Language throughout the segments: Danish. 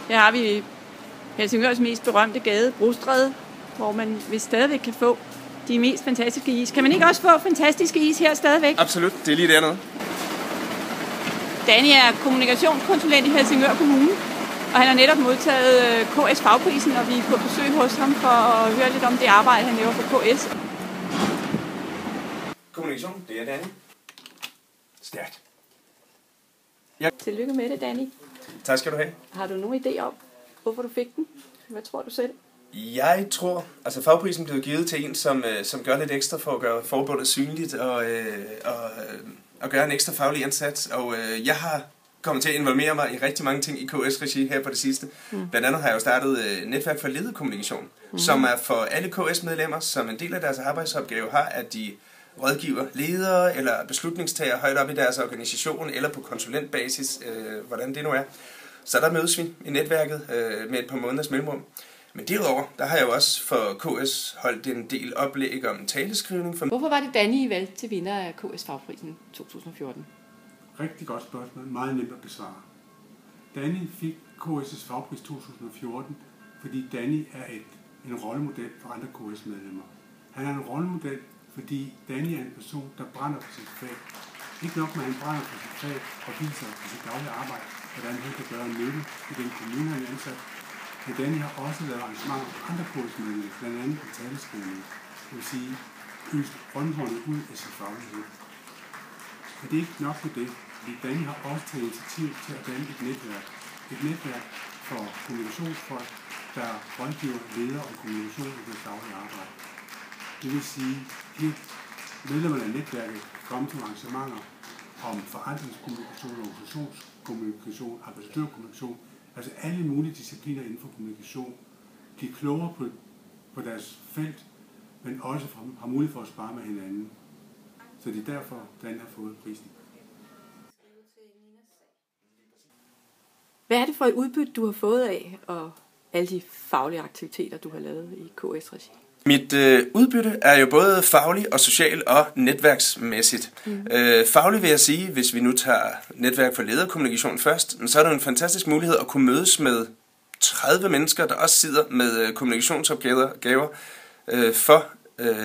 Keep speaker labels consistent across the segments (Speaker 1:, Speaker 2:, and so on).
Speaker 1: Her har vi Helsingørs mest berømte gade, Brostræde, hvor man vist stadigvæk kan få de mest fantastiske is. Kan man ikke også få fantastiske is her stadigvæk?
Speaker 2: Absolut, det er lige dernede.
Speaker 1: Danny er kommunikationskonsulent i Helsingør Kommune, og han har netop modtaget KS Fagprisen, og vi er på besøg hos ham for at høre lidt om det arbejde, han laver for KS.
Speaker 2: Kommunikation, det er Danny. Stærkt.
Speaker 1: Tillykke med det, Danny.
Speaker 2: Tak skal du have.
Speaker 1: Har du nogen idé om, hvorfor du fik den? Hvad tror du selv?
Speaker 2: Jeg tror, altså fagprisen blev givet til en, som gør lidt ekstra for at gøre forbundet synligt og gøre en ekstra faglig indsats. Og jeg har kommet til at involvere mig i rigtig mange ting i KS-regi her på det sidste. Blandt andet har jeg jo startet Netværk for Lederkommunikation, som er for alle KS-medlemmer, som en del af deres arbejdsopgave har, at de rådgiver ledere eller beslutningstagere højt op i deres organisation eller på konsulentbasis, hvordan det nu er. Så der mødes vi i netværket med et par måneders mellemrum. Men derudover, der har jeg jo også for KS holdt en del oplæg om taleskrivning.
Speaker 1: Hvorfor var det Danny, I valgte til vinder af KS Fagprisen 2014?
Speaker 3: Rigtig godt spørgsmål. Meget nemt at besvare. Danny fik KS' Fagpris 2014, fordi Danny er en rollemodel for andre KS-medlemmer. Han er en rollemodel, fordi Danny er en person, der brænder for sit fag. Ikke nok med, at han brænder for sit fag og viser på sit daglige arbejde, hvordan han kan gøre nytte i den kommune, han er ansat. Men Danny har også lavet arrangementer for andre KS-medlemmer, blandt andet på taleskrivning. Det vil sige, øst rundhåndet ud af sin faglighed. Men det er ikke nok med det, fordi Danny har også taget initiativ til at danne et netværk. Et netværk for kommunikationsfolk, der rådgiver ledere om kommunikation i deres daglige arbejde. Det vil sige, at medlemmerne af netværket kommer til arrangementer om forandringskommunikation, organisationskommunikation, ambassadørkommunikation, altså alle mulige discipliner inden for kommunikation. De er klogere på deres felt, men også har mulighed for at spare med hinanden. Så det er derfor, Dan har fået prisen.
Speaker 1: Hvad er det for et udbytte, du har fået af, og alle de faglige aktiviteter, du har lavet i KS-regi?
Speaker 2: Mit udbytte er jo både faglig og social og netværksmæssigt. Faglig vil jeg sige, hvis vi nu tager netværk for lederkommunikation først, så er det en fantastisk mulighed at kunne mødes med 30 mennesker, der også sidder med kommunikationsopgaver for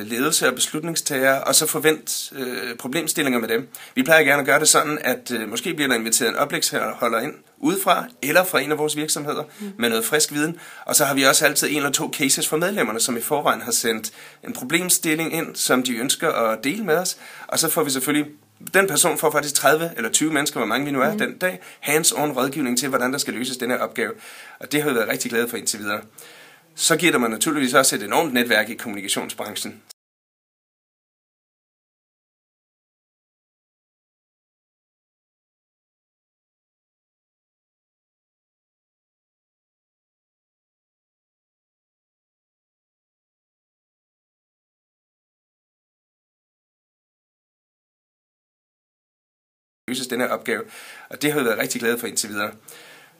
Speaker 2: ledelse og beslutningstagere, og så forvent problemstillinger med dem. Vi plejer gerne at gøre det sådan, at måske bliver der inviteret en oplægsholder ind udefra, eller fra en af vores virksomheder, med noget frisk viden. Og så har vi også altid en eller to cases for medlemmerne, som i forvejen har sendt en problemstilling ind, som de ønsker at dele med os. Og så får vi selvfølgelig, den person får faktisk 30 eller 20 mennesker, hvor mange vi nu er den dag, hands-on rådgivning til, hvordan der skal løses den her opgave. Og det har vi været rigtig glade for indtil videre. Så giver der man naturligvis også et enormt netværk i kommunikationsbranchen. Løses den her opgave, og det har vi været rigtig glade for indtil videre.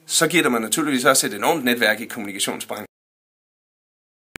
Speaker 2: Så giver der man naturligvis også et enormt netværk i kommunikationsbranchen.